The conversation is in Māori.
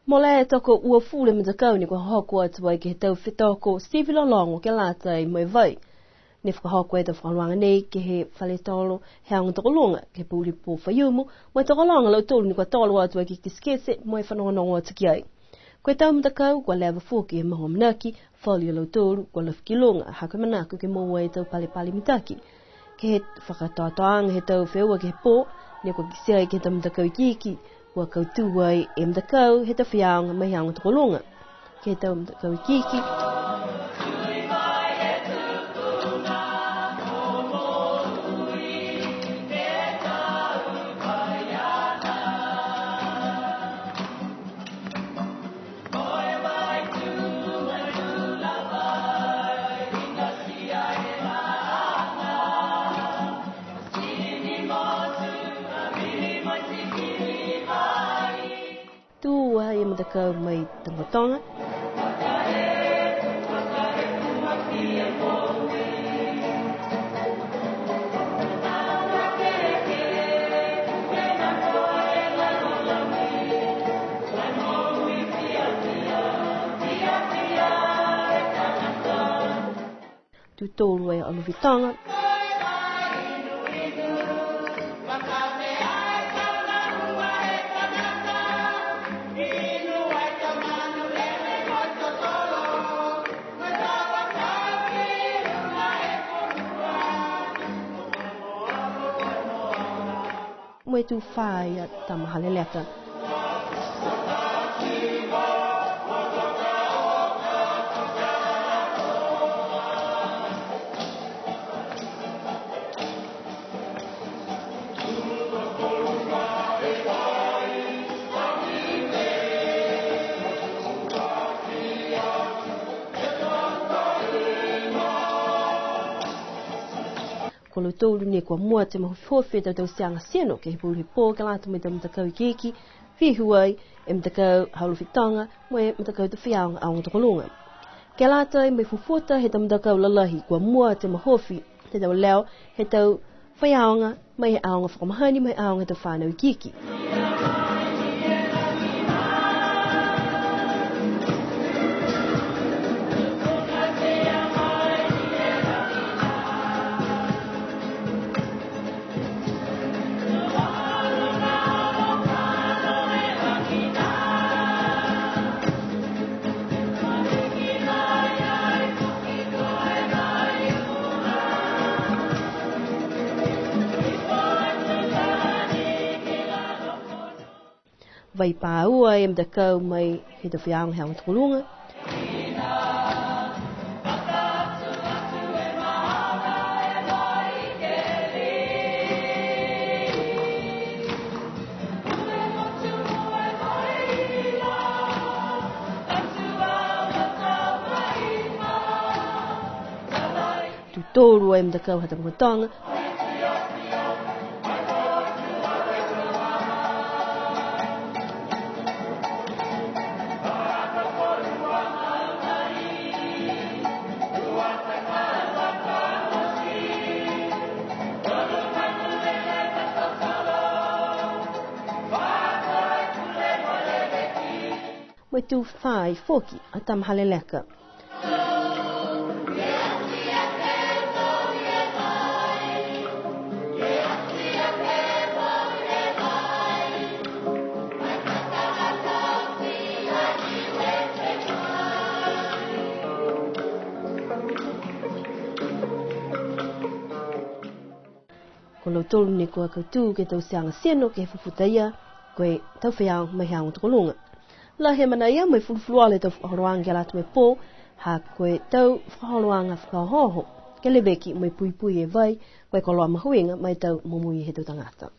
Mole toko ua fule mtakau ni kwa hoko atua i ke tau whitoko Stevie Lolongo ke lata i mai vai. Ni whakahoko e ta whakaluanga nei ke he whaletolo he aunga tokolonga ke puli po whaiumu mai tokolonga lau tolu ni kwa tolo atua ki kiskese mai whanongonongo ataki ai. Koe tau mtakau kwa lewa fuki he maho manaki whalia lau tolu kwa lafkilonga haka manaku ke maua e tau pale mitaki. Ke he whakatoatoanga he tau wheua ke he po ni kwa kisia i ke tau mtakau i kiki wa kautua i e mtakau he ta whiaonga mai aunga tokolonga. Ke he tau mtakau i kiki. Tua i mtakau mai tangotonga. Tu tolu e aluvitanga. Mwe tu whai a tamahale leka. Kolo tolu ni kwa mua te mahufofe tau sianga seno ke he puli po ka lata mai tau mtakau i kiki, whihuai e mtakau haulufitanga mwe mtakau te whiaonga aunga tokolonga. Ke lata i mai fufota he tau mtakau lalahi kwa mua te mahofi te tau leo he tau whiaonga mai he aunga whakamahani mai aunga te whanau i kiki. Vai pāua e mtakau mai he te whiaonga he aunga tokolonga. Tu tolu e mtakau he tangotonga. Mwe tu whai foki a tamahale leka. Kolo tolu ni kua kautu ke tau sianga seno ke he fufutaia koe tau whiaonga mai aunga tokolonga. La he mana ia mai fulfuluale tau whakaroanga ke lata mai pō, ha koe tau whakaroanga whakahoho, ke lebeki mai pui e vai, koe koloa mahuinga mai tau momui he tau tangata.